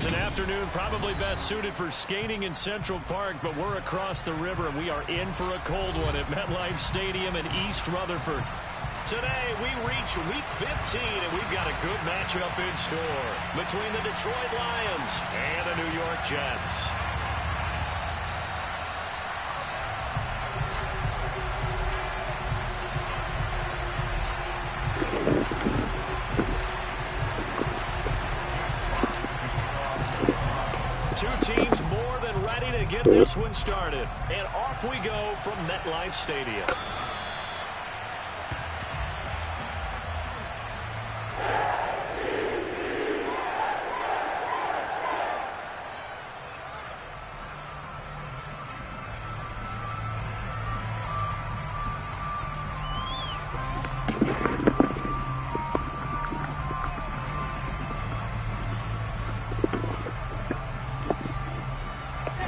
it's an afternoon probably best suited for skating in Central Park, but we're across the river, and we are in for a cold one at MetLife Stadium in East Rutherford. Today, we reach Week 15, and we've got a good matchup in store between the Detroit Lions and the New York Jets. Two teams more than ready to get this one started. And off we go from MetLife Stadium.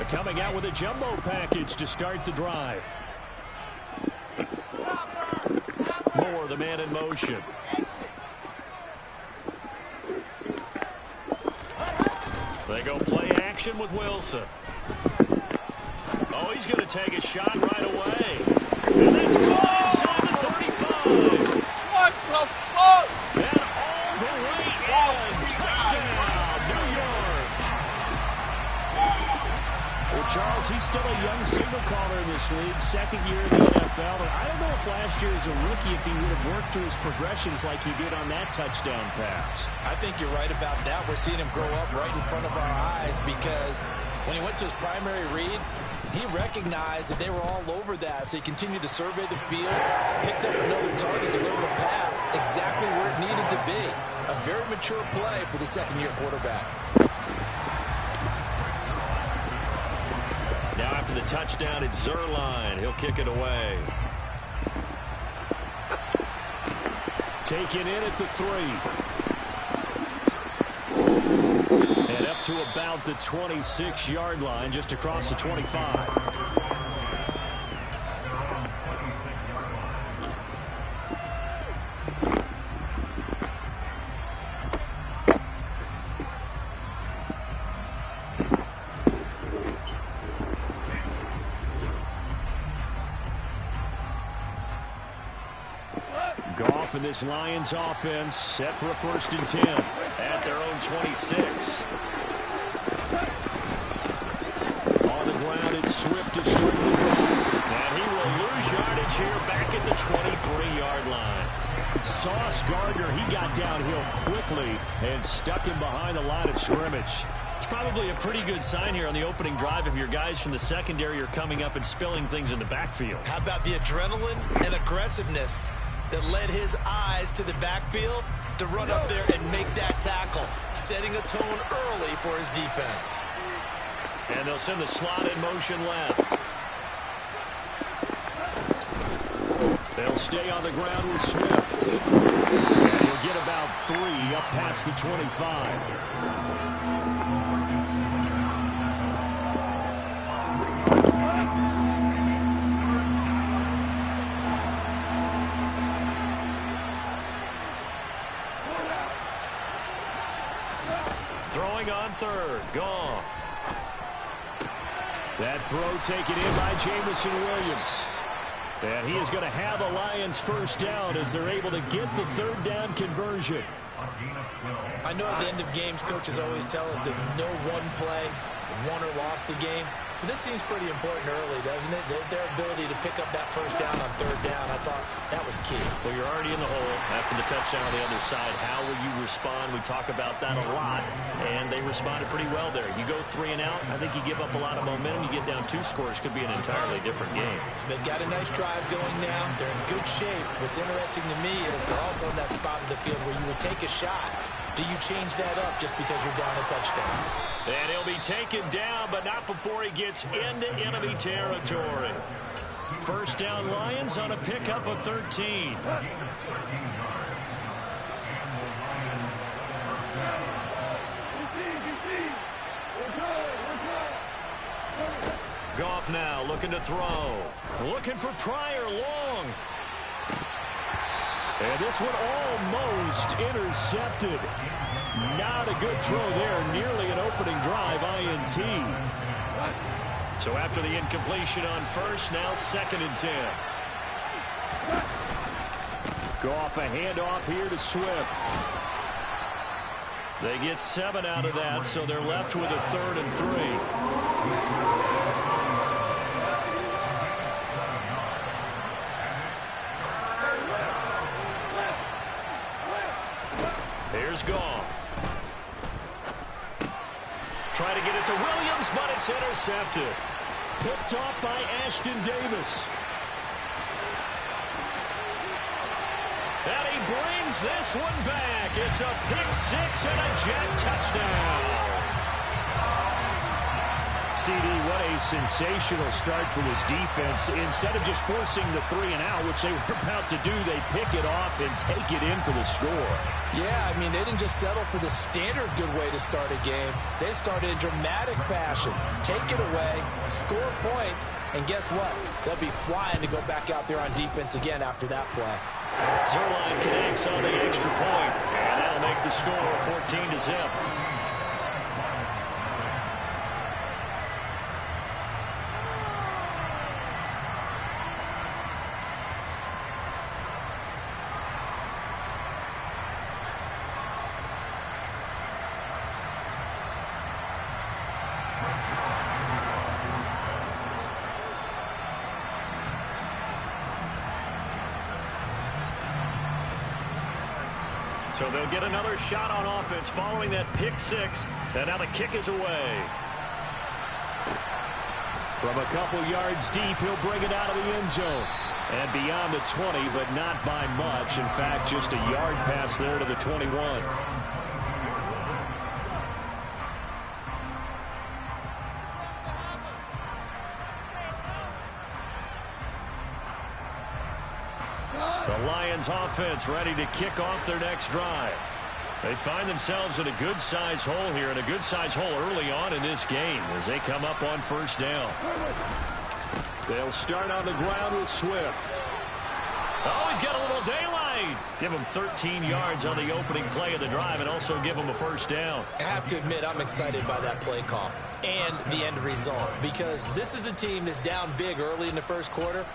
Coming out with a jumbo package to start the drive. Moore, the man in motion. They go play action with Wilson. Oh, he's going to take a shot right away. And that's caught inside the 35. What the fuck? And all the way in. Touchdown, New York. Well, Charles, he's still a young signal caller in this league, second year in the NFL. And I don't know if last year as a rookie, if he would have worked through his progressions like he did on that touchdown pass. I think you're right about that. We're seeing him grow up right in front of our eyes because when he went to his primary read, he recognized that they were all over that. So he continued to survey the field, picked up another target, delivered a pass exactly where it needed to be. A very mature play for the second-year quarterback. Now after the touchdown, it's Zuerlein. He'll kick it away. Taken in at the 3. And up to about the 26-yard line, just across the 25. Goff and this Lions offense set for a 1st and 10 at their own 26. On the ground, it's Swift to start the drive. And he will lose yardage here back at the 23-yard line. Sauce Gardner, he got downhill quickly and stuck him behind the line of scrimmage. It's probably a pretty good sign here on the opening drive if your guys from the secondary are coming up and spilling things in the backfield. How about the adrenaline and aggressiveness that led his eyes to the backfield to run up there and make that tackle, setting a tone early for his defense. And they'll send the slot in motion left. They'll stay on the ground with Swift. And he'll get about 3 up past the 25. Throwing on 3rd, Goff. That throw taken in by Jameson Williams. And he is going to have a Lions 1st down as they're able to get the 3rd down conversion. I know at the end of games, coaches always tell us that no one play won or lost a game. But this seems pretty important early, doesn't it? Their ability to pick up that 1st down on 3rd down, I thought that was key. Well, you're already in the hole after the touchdown on the other side. How will you respond? We talk about that a lot, and they responded pretty well there. You go 3 and out, I think you give up a lot of momentum. You get down 2 scores, could be an entirely different game. So they've got a nice drive going now. They're in good shape. What's interesting to me is they're also in that spot of the field where you would take a shot. Do you change that up just because you're down a touchdown? And he'll be taken down, but not before he gets into enemy territory. 1st down Lions on a pickup of 13. Goff now looking to throw. Looking for Pryor long. And this one almost intercepted. Not a good throw there. Nearly an opening drive INT. So after the incompletion on first, now 2nd and 10. Goff a handoff here to Swift. They get 7 out of that, so they're left with a 3rd and 3. Here's Goff. Trying to get it to Williams, but it's intercepted. Picked off by Ashton Davis. And he brings this one back. It's a pick-6 and a Jet touchdown. CD, what a sensational start for this defense. Instead of just forcing the 3-and-out, which they were about to do, they pick it off and take it in for the score. Yeah, I mean, they didn't just settle for the standard good way to start a game. They started in dramatic fashion. Take it away, score points, and guess what? They'll be flying to go back out there on defense again after that play. Zuerlein connects on the extra point, and that'll make the score 14-0. So they'll get another shot on offense following that pick-6, and now the kick is away. From a couple yards deep, he'll bring it out of the end zone. And beyond the 20, but not by much. In fact, just a yard pass there to the 21. The Lions offense ready to kick off their next drive. They find themselves in a good-sized hole here, and a good-sized hole early on in this game as they come up on 1st down. They'll start on the ground with Swift. Oh, he's got a little daylight. Give him 13 yards on the opening play of the drive and also give him a 1st down. I have to admit, I'm excited by that play call and the end result, because this is a team that's down big early in the 1st quarter.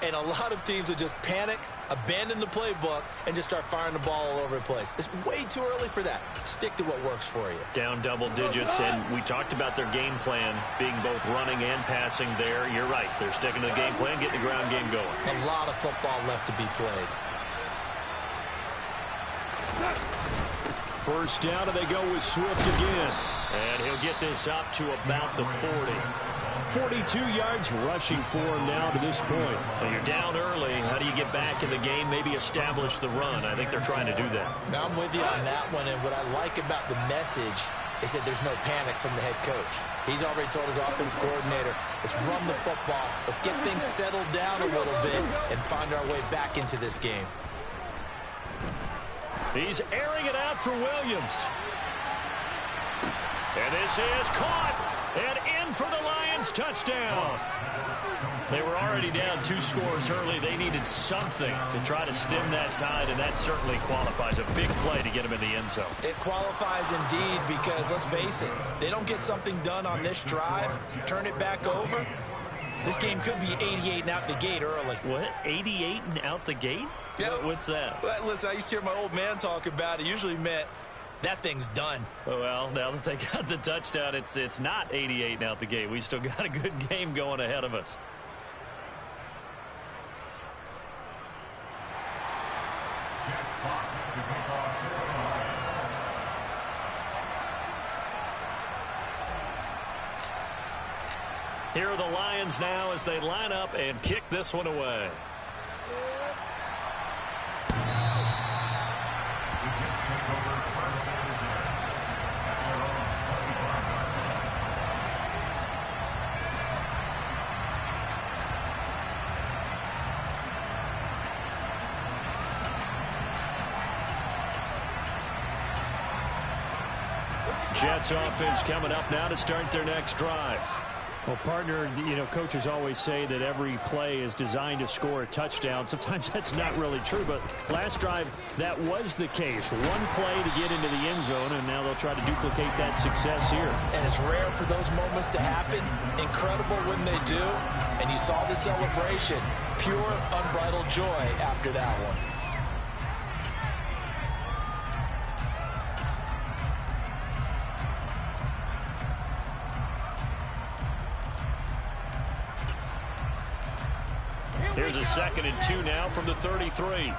And a lot of teams will just panic, abandon the playbook, and just start firing the ball all over the place. It's way too early for that. Stick to what works for you. Down double digits, and we talked about their game plan being both running and passing there. You're right. They're sticking to the game plan, getting the ground game going. A lot of football left to be played. 1st down, and they go with Swift again. And he'll get this up to about the 40. 42 yards rushing for him now to this point. Well, you're down early. How do you get back in the game, maybe establish the run? I think they're trying to do that. Now, I'm with you on that one, and what I like about the message is that there's no panic from the head coach. He's already told his offense coordinator, let's run the football, let's get things settled down a little bit and find our way back into this game. He's airing it out for Williams. And this is caught and in for the Lions touchdown. They were already down 2 scores early. They needed something to try to stem that tide, and that certainly qualifies. A big play to get him in the end zone. It qualifies indeed, because let's face it, they don't get something done on this drive, turn it back over, this game could be 88 and out the gate early. What? 88 and out the gate? Yeah. What's that? Well, listen, I used to hear my old man talk about it. It usually meant that thing's done. Well, now that they got the touchdown, it's not 88 and out the gate. We still got a good game going ahead of us. Here are the Lions now as they line up and kick this one away. Jets offense coming up now to start their next drive. Well, partner, you know, coaches always say that every play is designed to score a touchdown. Sometimes that's not really true, but last drive, that was the case. One play to get into the end zone, and now they'll try to duplicate that success here. And it's rare for those moments to happen. Incredible when they do. And you saw the celebration. Pure, unbridled joy after that one. Here's a 2nd and 2 now from the 33.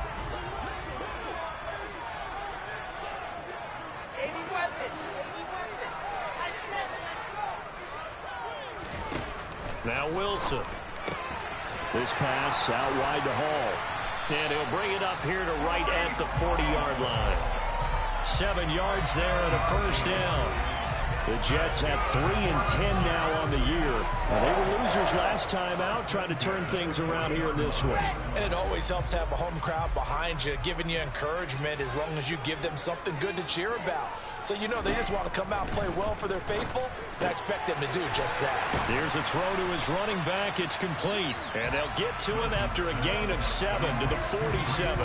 Now Wilson. This pass out wide to Hall. And he'll bring it up here to right at the 40-yard line. 7 yards there and a first down. The Jets have 3 and 10 now on the year. They were losers last time out, trying to turn things around here this way. And it always helps to have a home crowd behind you, giving you encouragement as long as you give them something good to cheer about. So you know they just want to come out and play well for their faithful. I expect them to do just that. Here's a throw to his running back. It's complete. And they'll get to him after a gain of 7 to the 47.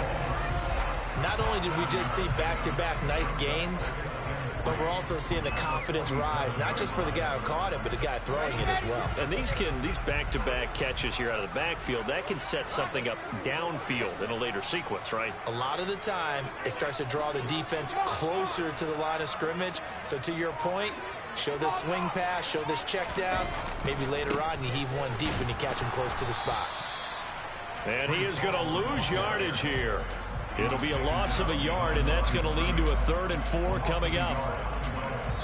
Not only did we just see back-to-back nice gains, but we're also seeing the confidence rise, not just for the guy who caught it, but the guy throwing it as well. And these back-to-back catches here out of the backfield, that can set something up downfield in a later sequence, right? A lot of the time, it starts to draw the defense closer to the line of scrimmage. So to your point, show this swing pass, show this check down. Maybe later on you heave one deep when you catch him close to the spot. And he is going to lose yardage here. It'll be a loss of a yard, and that's going to lead to a 3rd and 4 coming up.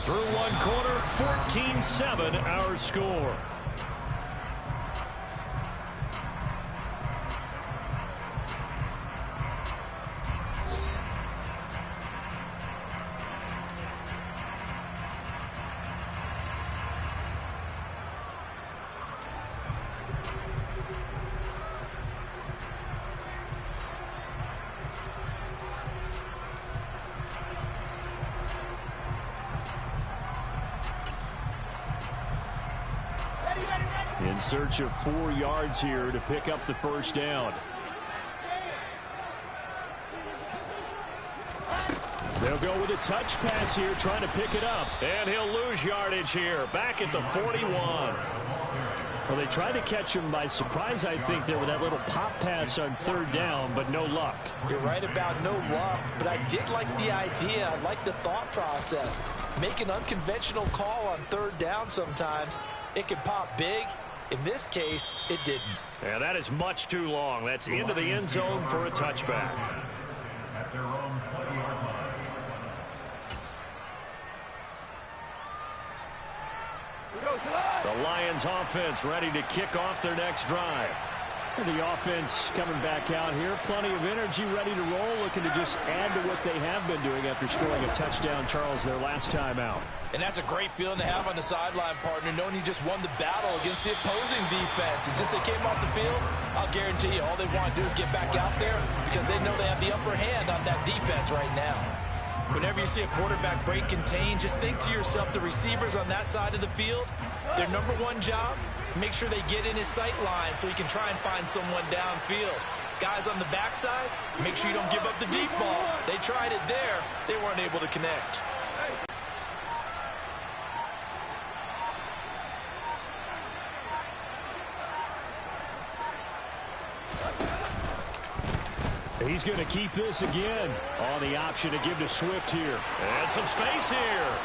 Through one quarter, 14-7 our score. In search of 4 yards here to pick up the first down. They'll go with a touch pass here, trying to pick it up. And he'll lose yardage here, back at the 41. Well, they tried to catch him by surprise, I think, there with that little pop pass on 3rd down, but no luck. You're right about no luck, but I did like the idea. I like the thought process. Make an unconventional call on 3rd down sometimes. It can pop big. In this case, it didn't. And that is much too long. That's into the end zone for a touchback. The Lions offense ready to kick off their next drive. The offense coming back out here. Plenty of energy, ready to roll, looking to just add to what they have been doing after scoring a touchdown, Charles, their last time out. And that's a great feeling to have on the sideline, partner, knowing you just won the battle against the opposing defense. And since they came off the field, I'll guarantee you all they want to do is get back out there because they know they have the upper hand on that defense right now. Whenever you see a quarterback break contain, just think to yourself, the receivers on that side of the field, their number one job, make sure they get in his sight line so he can try and find someone downfield. Guys on the backside, make sure you don't give up the deep ball. They tried it there. They weren't able to connect. He's going to keep this again on the option to give to Swift here. And some space here.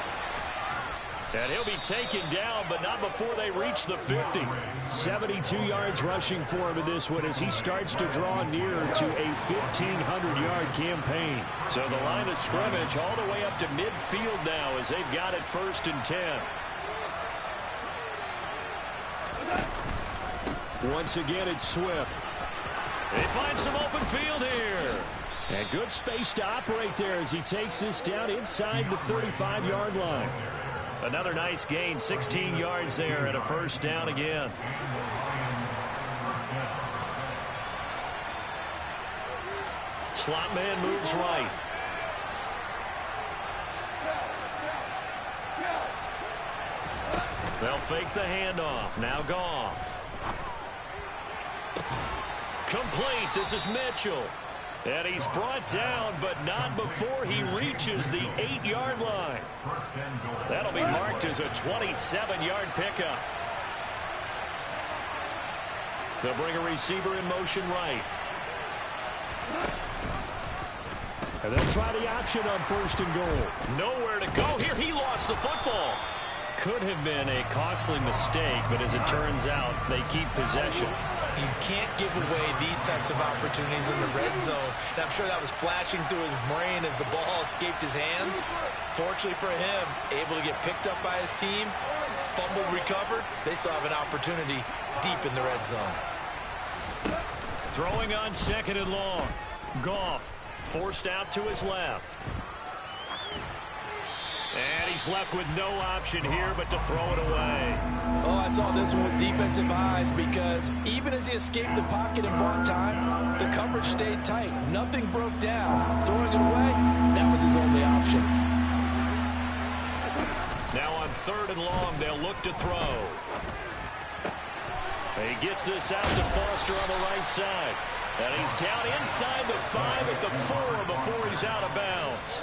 And he'll be taken down, but not before they reach the 50. 72 yards rushing for him in this one as he starts to draw near to a 1,500-yard campaign. So the line of scrimmage all the way up to midfield now as they've got it 1st and 10. Once again, it's Swift. They find some open field here. And good space to operate there as he takes this down inside the 35-yard line. Another nice gain, 16 yards there and a first down again. Slot man moves right. They'll fake the handoff. Now Goff. Complete. This is Mitchell. And he's brought down, but not before he reaches the 8-yard line. That'll be marked as a 27-yard pickup. They'll bring a receiver in motion right. And they'll try the option on 1st and goal. Nowhere to go here. He lost the football. Could have been a costly mistake, but as it turns out, they keep possession. You can't give away these types of opportunities in the red zone. And I'm sure that was flashing through his brain as the ball escaped his hands. Fortunately for him, able to get picked up by his team, fumbled, recovered. They still have an opportunity deep in the red zone. Throwing on 2nd and long. Goff forced out to his left. And he's left with no option here but to throw it away. Oh, I saw this one with defensive eyes because even as he escaped the pocket and bought time, the coverage stayed tight. Nothing broke down. Throwing it away, that was his only option. Now on 3rd and long, they'll look to throw. He gets this out to Foster on the right side. And he's down inside the 5 at the 4 before he's out of bounds.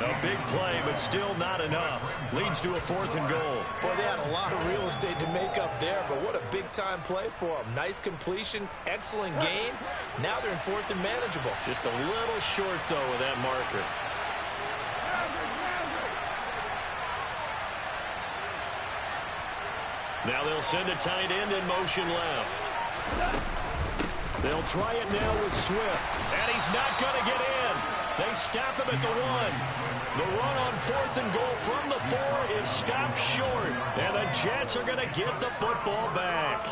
A big play, but still not enough. Leads to a 4th and goal. Boy, they had a lot of real estate to make up there, but what a big-time play for them. Nice completion, excellent game. Now they're in 4th and manageable. Just a little short, though, with that marker. Now they'll send a tight end in motion left. They'll try it now with Swift. And he's not going to get in. They stop him at the 1. The run on 4th and goal from the 4 is stopped short. And the Jets are going to get the football back.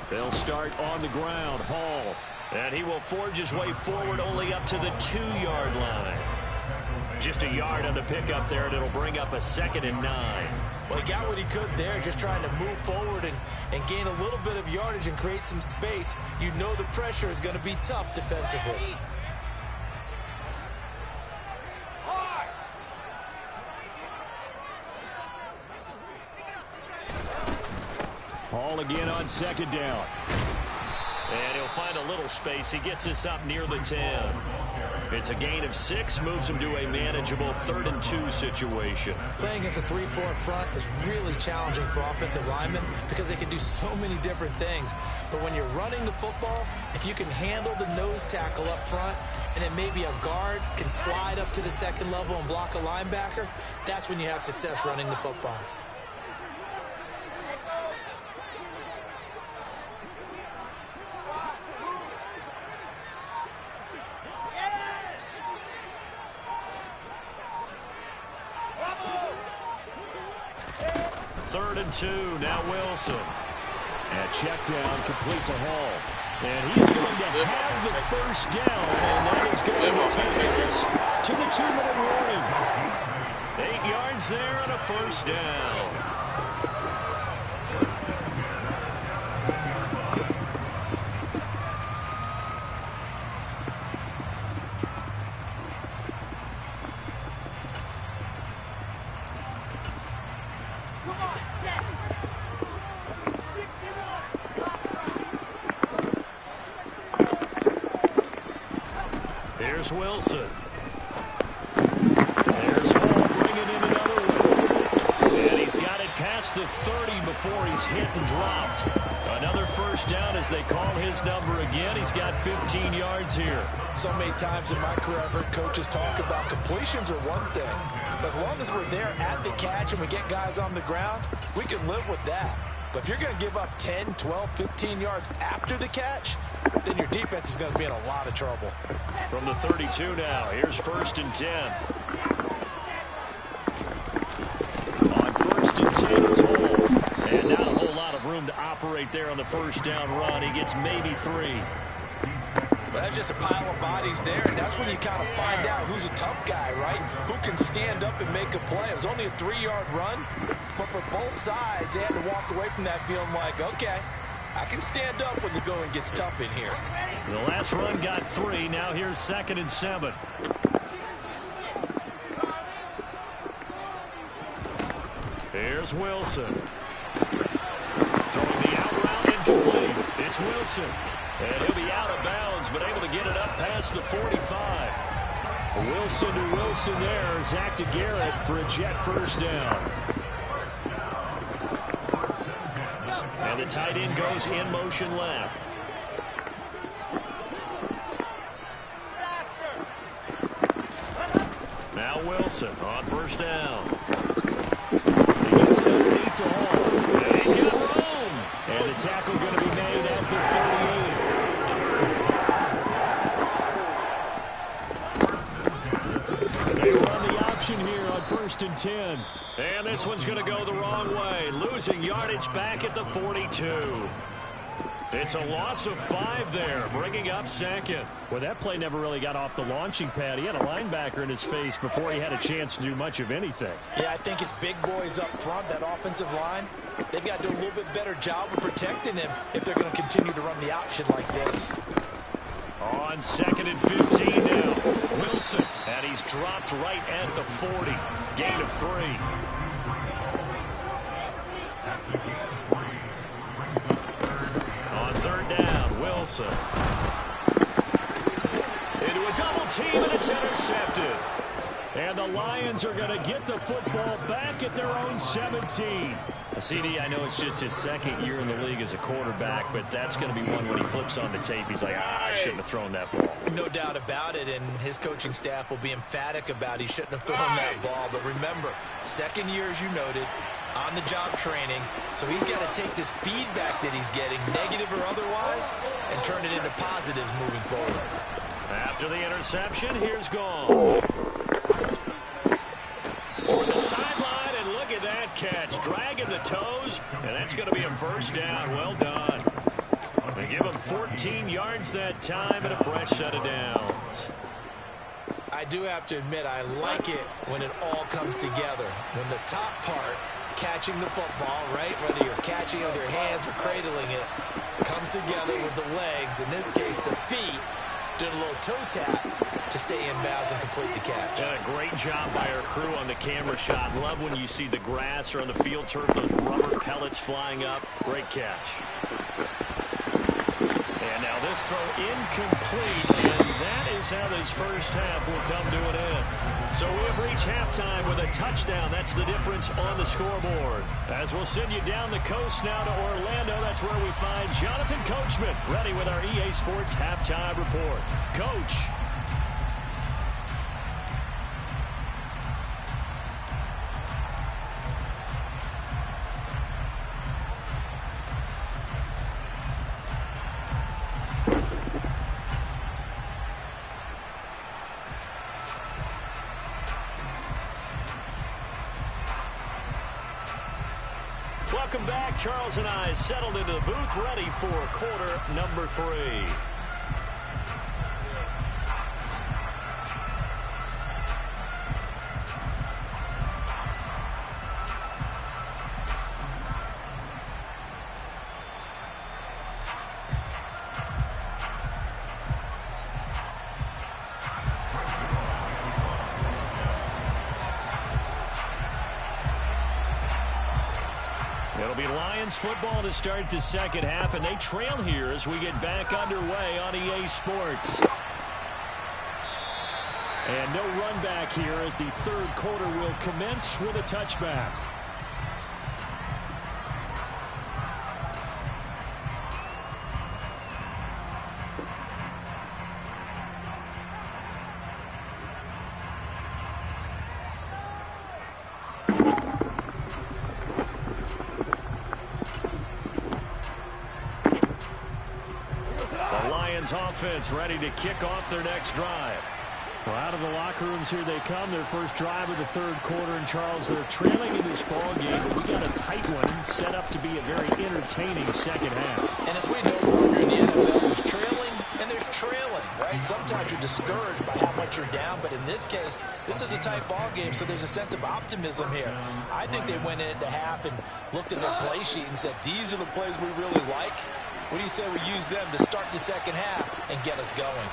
They'll start on the ground. Hall. And he will forge his way forward only up to the 2-yard line. Just a yard on the pickup there, and it'll bring up a 2nd and 9. Well, he got what he could there, just trying to move forward and gain a little bit of yardage and create some space. You know the pressure is going to be tough defensively. Hall again on 2nd down. And he'll find a little space. He gets this up near the 10. It's a gain of 6, moves him to a manageable 3rd and 2 situation. Playing against a 3-4 front is really challenging for offensive linemen because they can do so many different things. But when you're running the football, if you can handle the nose tackle up front, and then maybe a guard can slide up to the 2nd level and block a linebacker, that's when you have success running the football. Third and 2, now Wilson. And check down, complete to Hall. And he is going to have the first down, and that is going to take us to the 2-minute warning. 8 yards there on a first down. Here's Wilson. There's Hall bringing in another one. And he's got it past the 30 before he's hit and dropped. Another first down as they call his number again. He's got 15 yards here. So many times in my career I've heard coaches talk about completions are one thing. But as long as we're there at the catch and we get guys on the ground, we can live with that. But if you're going to give up 10, 12, 15 yards after the catch, then your defense is going to be in a lot of trouble. From the 32 now, here's 1st and 10. On 1st and 10, it's Hall. And not a whole lot of room to operate there on the first down run. He gets maybe 3. Well, that's just a pile of bodies there, and that's when you kind of find out who's a tough guy, right? Who can stand up and make a play. It was only a 3-yard run, but for both sides, they had to walk away from that feeling like, okay, I can stand up when the going gets tough in here. The last run got 3. Now here's 2nd and 7. Here's Wilson. Throwing the out route incomplete. It's Wilson. And he'll be out of bounds, but able to get it up past the 45. Wilson to Wilson there. Zach to Garrett for a Jet first down. And the tight end goes in motion left. Now Wilson on first down. He gets it underneath to Hall. And he's got room. And the tackle going to be made at the 38. They run the option here on 1st and 10. And this one's going to go the wrong way. Losing yardage back at the 42. It's a loss of 5 there, bringing up 2nd. Well, that play never really got off the launching pad. He had a linebacker in his face before he had a chance to do much of anything. Yeah, I think it's big boys up front, that offensive line. They've got to do a little bit better job of protecting him if they're going to continue to run the option like this. On 2nd and 15 now. Wilson, and he's dropped right at the 40. Gain of 3. On 3rd down, Wilson. Into a double team, and it's intercepted. And the Lions are going to get the football back at their own 17. CD, I know it's just his 2nd year in the league as a quarterback, but that's going to be one when he flips on the tape. He's like, I shouldn't have thrown that ball. No doubt about it, and his coaching staff will be emphatic about he shouldn't have thrown that ball. But remember, 2nd year, as you noted, on-the-job training, so he's got to take this feedback that he's getting, negative or otherwise, and turn it into positives moving forward. After the interception, here's Gall. Toward the sideline, and look at that catch. Dragging the toes, and that's going to be a first down. Well done. They give him 14 yards that time and a fresh set of downs. I do have to admit, I like it when it all comes together. When the top part, catching the football, right, whether you're catching it with your hands or cradling it, comes together with the legs, in this case the feet, did a little toe tap to stay in bounds and complete the catch. And a great job by our crew on the camera shot. Love when you see the grass or on the field turf, those rubber pellets flying up. Great catch. And now this throw incomplete, and that is how this first half will come to an end. So we have reached halftime with a touchdown. That's the difference on the scoreboard. As we'll send you down the coast now to Orlando, that's where we find Jonathan Coachman, ready with our EA Sports Halftime Report. Coach. Welcome back. Charles and I settled into the booth, ready for quarter number 3. It'll be Lions football to start the second half, and they trail here as we get back underway on EA Sports. And no run back here as the third quarter will commence with a touchback. Offense ready to kick off their next drive. Well, out of the locker rooms here they come. Their first drive of the third quarter. And Charles, they're trailing in this ball game, but we got a tight one set up to be a very entertaining second half. And as we know, partner, in the NFL, there's trailing and there's trailing, right? Sometimes you're discouraged by how much you're down, but in this case, this is a tight ball game, so there's a sense of optimism here. I think they went into half and looked at their play sheet and said, these are the plays we really like. What do you say we use them to start the second half and get us going?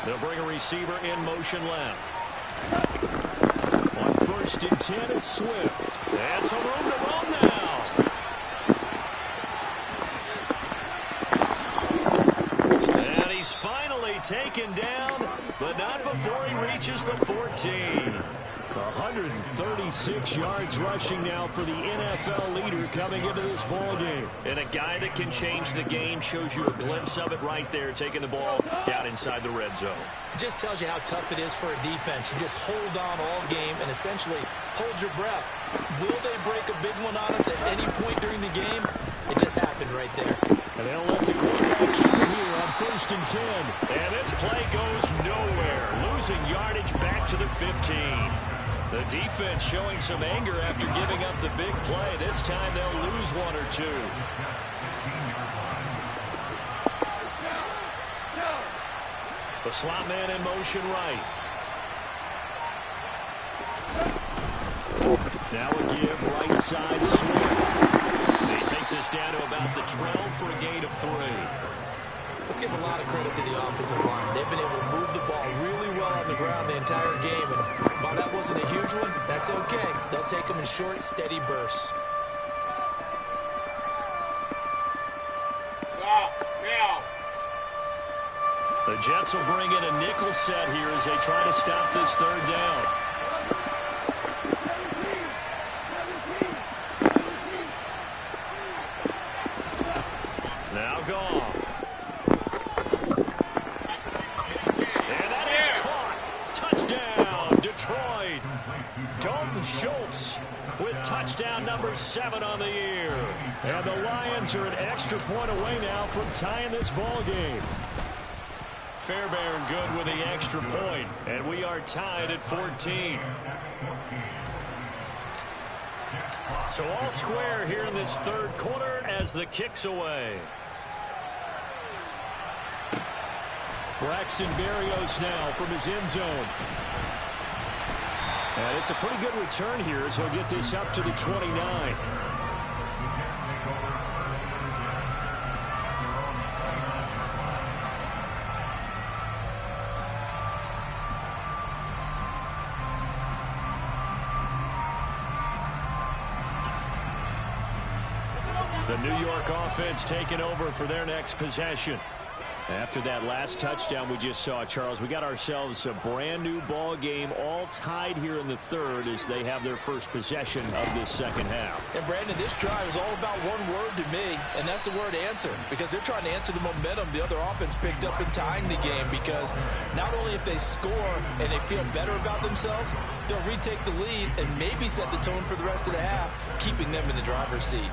They'll bring a receiver in motion left. On 1st and 10, it's Swift. And some room to run now. And he's finally taken down, but not before he reaches the 14. 136 yards rushing now for the NFL leader coming into this ball game. And a guy that can change the game, shows you a glimpse of it right there, taking the ball down inside the red zone. It just tells you how tough it is for a defense. You just hold on all game and essentially hold your breath. Will they break a big one on us at any point during the game? It just happened right there. And they'll let the quarterback keep it here on 1st and 10. And this play goes nowhere. Losing yardage back to the 15. The defense showing some anger after giving up the big play. This time they'll lose one or two. The slot man in motion right. Now a give right side Swift. He takes us down to about the 12 for a gain of 3. Let's give a lot of credit to the offensive line. They've been able to move the ball really well on the ground the entire game. And while that wasn't a huge one, that's okay. They'll take them in short, steady bursts. The Jets will bring in a nickel set here as they try to stop this 3rd down. Now Goff. And that is caught. Touchdown, Detroit. Dalton Schultz with touchdown number 7 on the year. And the Lions are an extra point away now from tying this ball game. Fairbairn good with the extra point, and we are tied at 14. So all square here in this 3rd quarter as the kick's away. Braxton Berrios now from his end zone. And it's a pretty good return here as he'll get this up to the 29. The New York offense taking over for their next possession. After that last touchdown we just saw, Charles, we got ourselves a brand new ball game, all tied here in the 3rd as they have their first possession of this second half. And Brandon, this drive is all about one word to me, and that's the word answer, because they're trying to answer the momentum the other offense picked up in tying the game, because not only if they score and they feel better about themselves, they'll retake the lead and maybe set the tone for the rest of the half, keeping them in the driver's seat.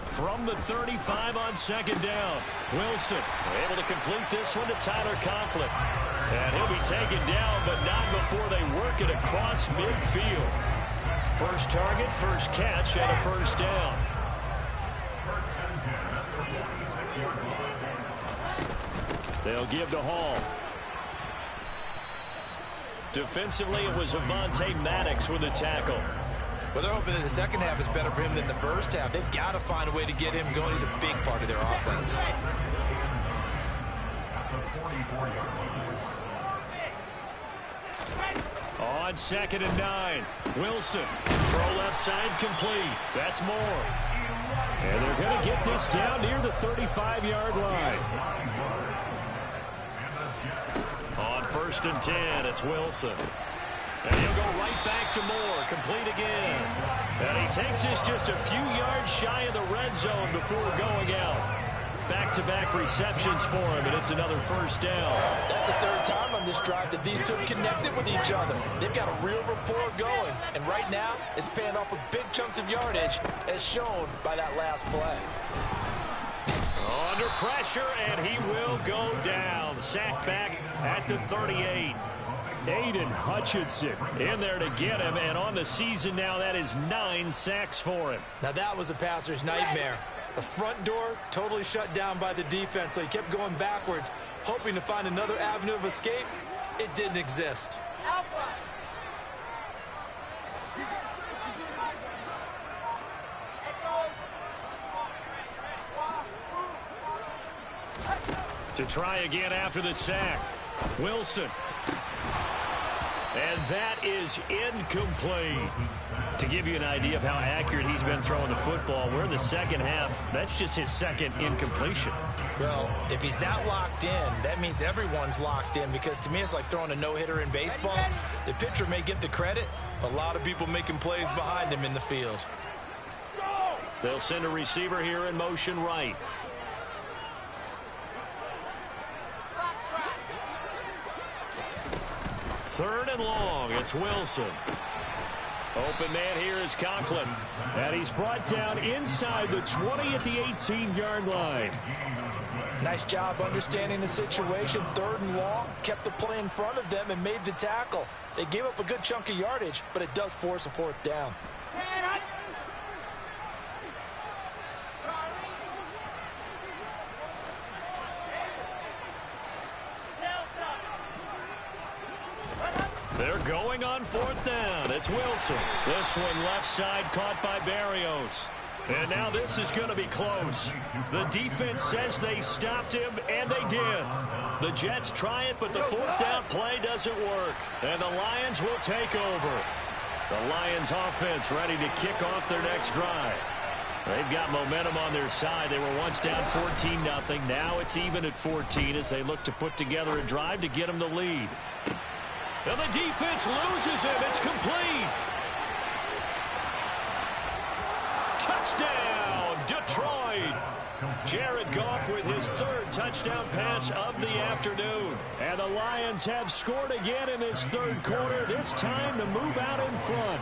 From the 35 on 2nd down, Wilson able to complete this one to Tyler Conklin. And he'll be taken down, but not before they work it across midfield. First target, first catch, and a 1st down. They'll give to Hall. Defensively, it was Avonte Maddox with the tackle. Well, they're hoping that the second half is better for him than the first half. They've got to find a way to get him going. He's a big part of their offense. On 2nd and 9, Wilson. Throw left side complete. That's Moore. And they're going to get this down near the 35-yard line. On 1st and 10, it's Wilson. And he'll go right back to Moore, complete again. And he takes this just a few yards shy of the red zone before going out. Back-to-back receptions for him, and it's another 1st down. That's the 3rd time on this drive that these two connected with each other. They've got a real rapport going, and right now it's paying off with big chunks of yardage, as shown by that last play. Under pressure, and he will go down. Sacked back at the 38. Aiden Hutchinson in there to get him, and on the season now, that is 9 sacks for him. Now that was a passer's nightmare. The front door totally shut down by the defense, so he kept going backwards, hoping to find another avenue of escape. It didn't exist. To try again after the sack. Wilson. And that is incomplete. To give you an idea of how accurate he's been throwing the football, we're in the second half. That's just his second incompletion. Well, if he's that locked in, that means everyone's locked in, because to me it's like throwing a no-hitter in baseball. The pitcher may get the credit, but a lot of people making plays behind him in the field. They'll send a receiver here in motion right. Third and long. It's Wilson. Open man here is Conklin. And he's brought down inside the 20 at the 18-yard line. Nice job understanding the situation. Third and long. Kept the play in front of them and made the tackle. They gave up a good chunk of yardage, but it does force a fourth down. They're going on fourth down. It's Wilson. This one left side caught by Berrios. And now this is going to be close. The defense says they stopped him, and they did. The Jets try it, but the fourth down play doesn't work. And the Lions will take over. The Lions offense ready to kick off their next drive. They've got momentum on their side. They were once down 14-0. Now it's even at 14 as they look to put together a drive to get them the lead. And the defense loses him. It's complete. Touchdown, Detroit. Jared Goff with his third touchdown pass of the afternoon. And the Lions have scored again in this third quarter, this time to move out in front.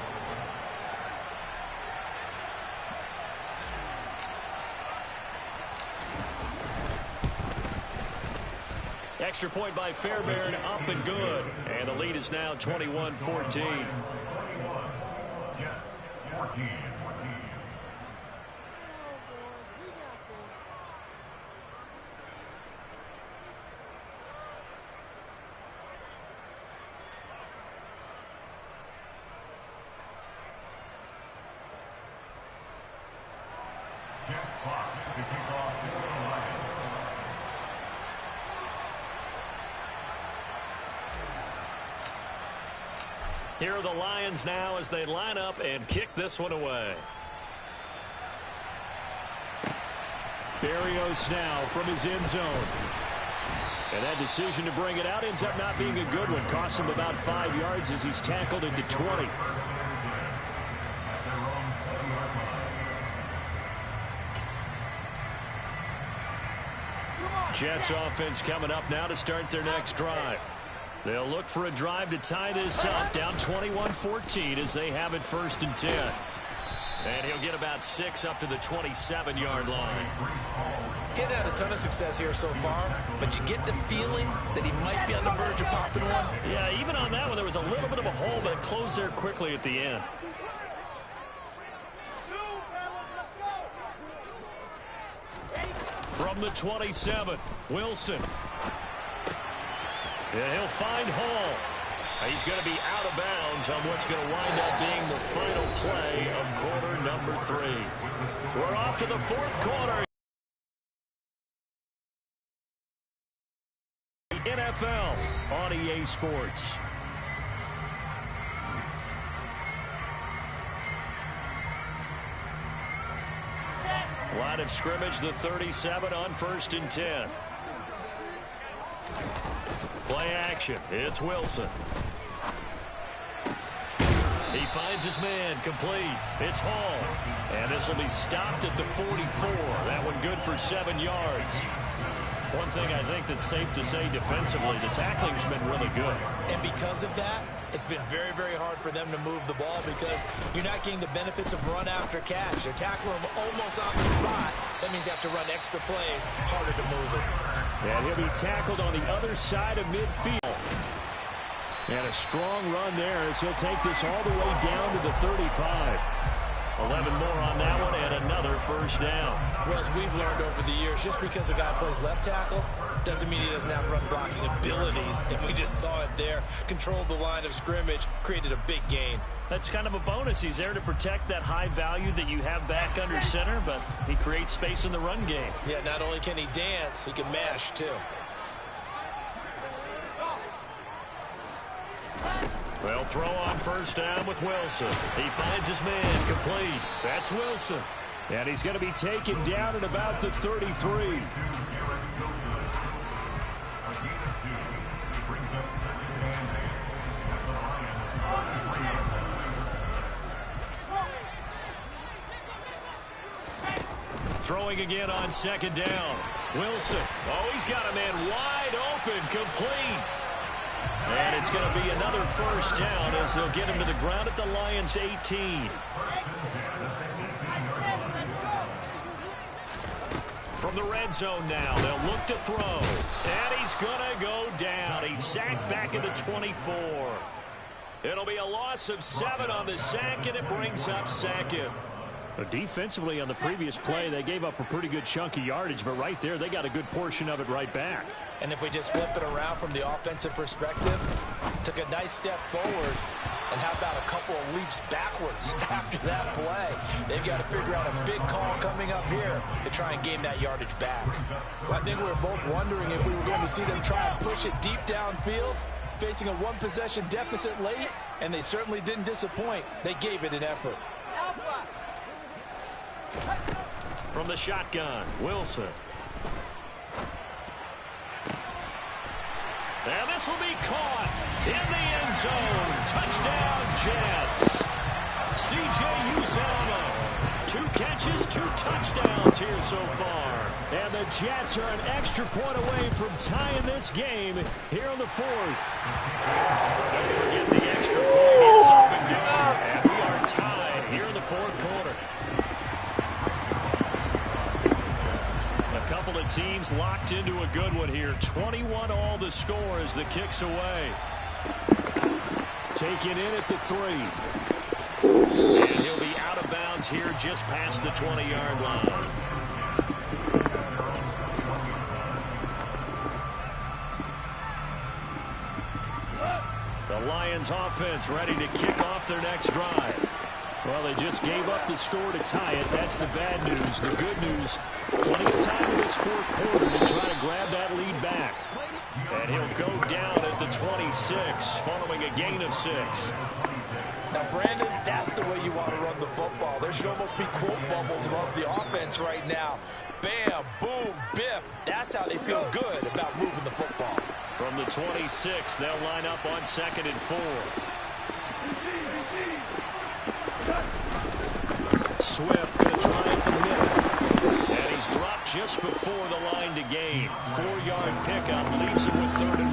Extra point by Fairbairn, up and good. And the lead is now 21-14. Here are the Lions now as they line up and kick this one away. Berrios now from his end zone. And that decision to bring it out ends up not being a good one. Costs him about 5 yards as he's tackled into 20. Jets offense coming up now to start their next drive. They'll look for a drive to tie this up, down 21-14 as they have it 1st and 10. And he'll get about 6 up to the 27-yard line. Getting had a ton of success here so far, but you get the feeling that he might be on the verge of popping one. Yeah, even on that one, there was a little bit of a hole, but it closed there quickly at the end. From the 27, Wilson. Yeah, he'll find Hall. He's going to be out of bounds on what's going to wind up being the final play of quarter number 3. We're off to the fourth quarter. NFL on EA Sports. Line of scrimmage, the 37 on 1st and 10. Play action. It's Wilson. He finds his man, complete. It's Hall. And this will be stopped at the 44. That one good for 7 yards. One thing I think that's safe to say defensively, the tackling's been really good. And because of that, it's been very, very hard for them to move the ball because you're not getting the benefits of run after catch. They're tackling him almost on the spot. That means you have to run extra plays, harder to move it. And he'll be tackled on the other side of midfield. And a strong run there as he'll take this all the way down to the 35. 11 more on that one and another first down. Well, as we've learned over the years, just because a guy plays left tackle doesn't mean he doesn't have run blocking abilities. And we just saw it there. Controlled the line of scrimmage, created a big gain. That's kind of a bonus. He's there to protect that high value that you have back under center, but he creates space in the run game. Yeah, not only can he dance, he can mash too. Well, throw on first down with Wilson. He finds his man complete. That's Wilson. And he's going to be taken down at about the 33. Throwing again on second down. Wilson. Oh, he's got a man wide open, complete. And it's going to be another first down as they'll get him to the ground at the Lions' 18. From the red zone now, they'll look to throw. And he's going to go down. He's sacked back at the 24. It'll be a loss of 7 on the sack, and it brings up second. Defensively on the previous play, they gave up a pretty good chunk of yardage, but right there, they got a good portion of it right back. And if we just flip it around from the offensive perspective, took a nice step forward, and how about a couple of leaps backwards after that play? They've got to figure out a big call coming up here to try and gain that yardage back. Well, I think we were both wondering if we were going to see them try and push it deep downfield, facing a one-possession deficit late, and they certainly didn't disappoint. They gave it an effort. From the shotgun, Wilson. And this will be caught in the end zone. Touchdown, Jets. C.J. Uzomah. 2 catches, 2 touchdowns here so far. And the Jets are an extra point away from tying this game here in the 4th. Don't forget the extra point. It's up and down. And we are tied here in the 4th quarter. Couple of teams locked into a good one here. 21 all the score as the kick's away. Taken in at the 3. And he'll be out of bounds here just past the 20-yard line. The Lions offense ready to kick off their next drive. Well, they just gave up the score to tie it. That's the bad news. The good news, plenty of time in this 4th quarter to try to grab that lead back. And he'll go down at the 26 following a gain of 6. Now, Brandon, that's the way you want to run the football. There should almost be quote bubbles above the offense right now. Bam, boom, biff. That's how they feel good about moving the football. From the 26, they'll line up on 2nd and 4. Swift going to try at the middle. And he's dropped just before the line to gain. 4-yard pickup leaves him with 3rd and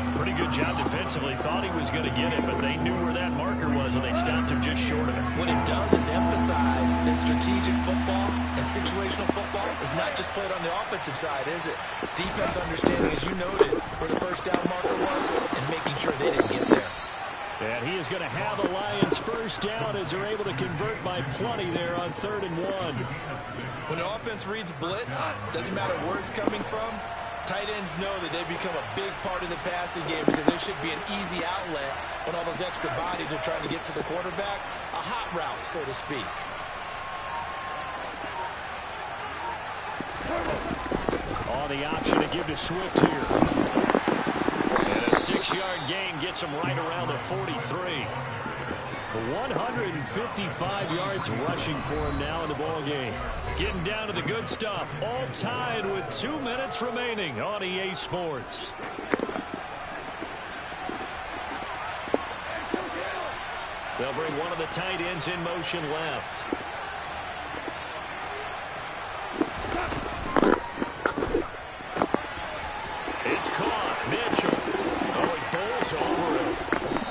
1. Pretty good job defensively. Thought he was going to get it, but they knew where that marker was, and they stopped him just short of it. What it does is emphasize that strategic football and situational football is not just played on the offensive side, is it? Defense understanding, as you noted, where the first down marker was and making sure they didn't get there. And he is going to have the Lions first down as they're able to convert by plenty there on 3rd and 1. When the offense reads blitz, doesn't matter where it's coming from, tight ends know that they become a big part of the passing game because there should be an easy outlet when all those extra bodies are trying to get to the quarterback. A hot route, so to speak. On the option to give to Swift here. And a 6-yard gain gets him right around the 43. 155 yards rushing for him now in the ball game. Getting down to the good stuff. All tied with 2 minutes remaining on EA Sports. They'll bring one of the tight ends in motion left. It's caught. Mitchell. Oh, he bowls over it.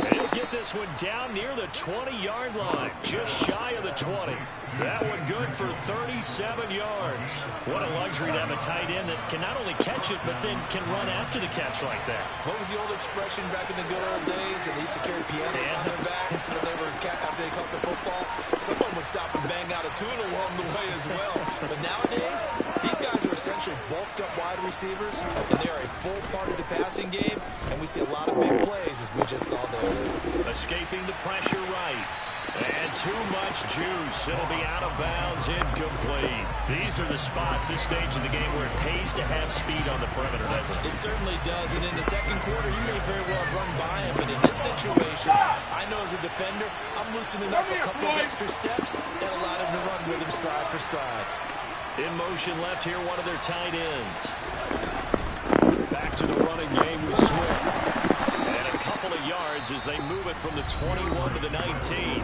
And he'll get get this one down near the 20-yard line, just shy of the 20. That one good for 37 yards. What a luxury to have a tight end that can not only catch it, but then can run after the catch like that. What was the old expression back in the good old days? And they used to carry pianos on their backs when after they caught the football. Someone would stop and bang out a tune along the way as well. But nowadays, these guys are essentially bulked up wide receivers, and they are a full part of the passing game, and we see a lot of big plays as we just saw there. Escaping the pressure right. And too much juice. It'll be out of bounds, incomplete. These are the spots, this stage of the game, where it pays to have speed on the perimeter, doesn't it? It certainly does. And in the second quarter, you may very well run by him. But in this situation, I know as a defender, I'm loosening up a couple of extra steps that allowed him to run with him stride for stride. In motion left here, one of their tight ends. Back to the running game with Swift. Couple of yards as they move it from the 21 to the 19.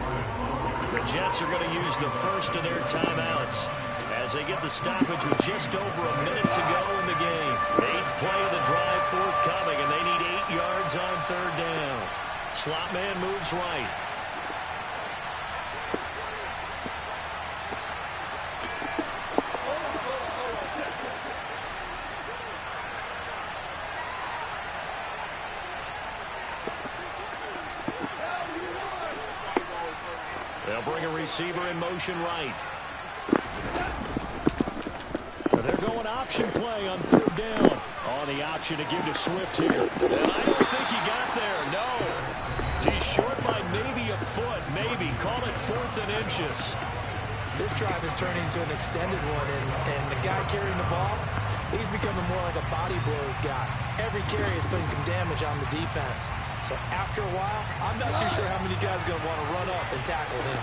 The Jets are going to use the first of their timeouts as they get the stoppage with just over a minute to go in the game. 8th play of the drive forthcoming, and they need 8 yards on third down. Slot man moves right. They'll bring a receiver in motion right. They're going option play on third down. On the option to give to Swift here. And I don't think he got there, no. He's short by maybe a foot, maybe. Call it 4th and inches. This drive is turning into an extended one, and the guy carrying the ball, he's becoming more like a body blows guy. Every carry is putting some damage on the defense. So after a while, I'm not too sure how many guys are going to want to run up and tackle him.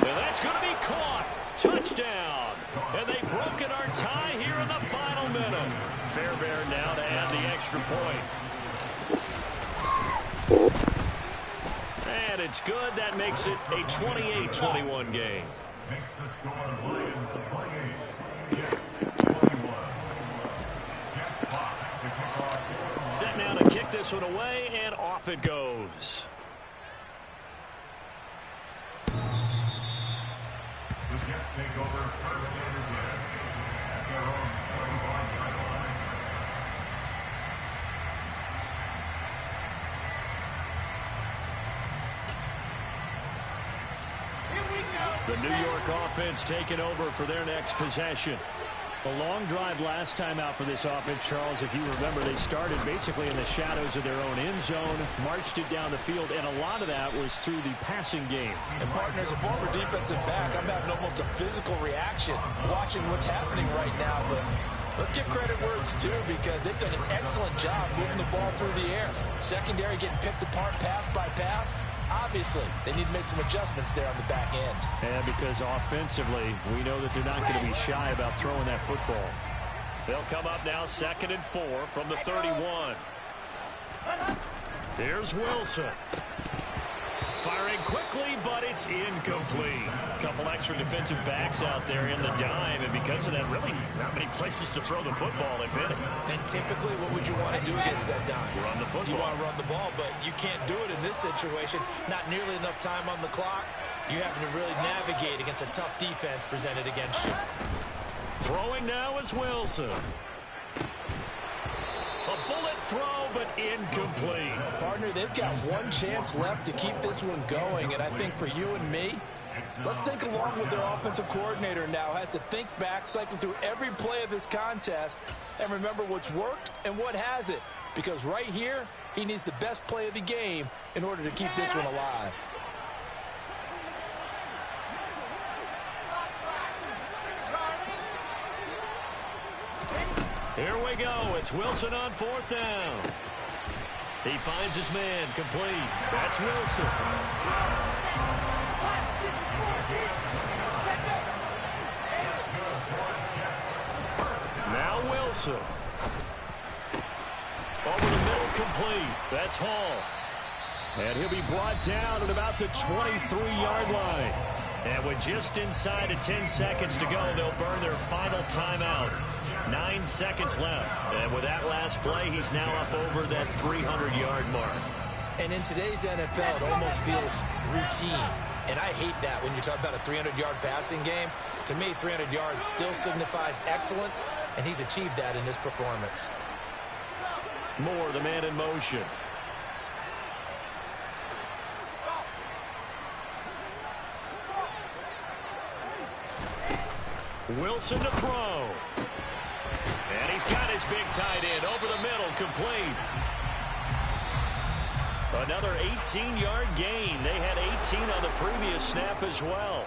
And that's going to be caught. Touchdown. And they've broken our tie here in the final minute. Fairbairn now to add the extra point. And it's good. That makes it a 28-21 game. Makes the score Lions play game. Jets 21. Jeff Fox to kick off. Set now to kick this one away, and off it goes. The Jets take over first and 10 at their own 21-yard line. The New York offense taking over for their next possession. A long drive last time out for this offense, Charles. If you remember, they started basically in the shadows of their own end zone, marched it down the field, and a lot of that was through the passing game. And partners, a former defensive back, I'm having almost a physical reaction watching what's happening right now. But let's give credit where it's due, because they've done an excellent job moving the ball through the air. Secondary getting picked apart pass by pass. Obviously, they need to make some adjustments there on the back end. And because offensively, we know that they're not going to be shy about throwing that football. They'll come up now 2nd and 4 from the 31. Here's Wilson. Firing quickly, but it's incomplete. A couple extra defensive backs out there in the dime, and because of that, really not many places to throw the football, if any. And typically, what would you want to do against that dime? Run the football. You want to run the ball, but you can't do it in this situation. Not nearly enough time on the clock. You having to really navigate against a tough defense presented against you. Throwing now is Wilson. A bullet throw, but incomplete. Partner, they've got one chance left to keep this one going, and I think for you and me, let's think along with their offensive coordinator now. Has to think back, cycle through every play of this contest, and remember what's worked and what hasn't. Because right here, he needs the best play of the game in order to keep this one alive. Here we go. It's Wilson on 4th down. He finds his man complete. That's Wilson. Now Wilson. Over the middle, complete. That's Hall. And he'll be brought down at about the 23-yard line. And with just inside of 10 seconds to go, they'll burn their final timeout. 9 seconds left. And with that last play, he's now up over that 300-yard mark. And in today's NFL, it almost feels routine. And I hate that when you talk about a 300-yard passing game. To me, 300 yards still signifies excellence, and he's achieved that in this performance. Moore, the man in motion. Wilson to throw. And he's got his big tight end over the middle, complete. Another 18-yard gain. They had 18 on the previous snap as well.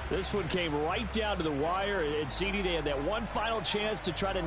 This one came right down to the wire. And CD, they had that one final chance to try to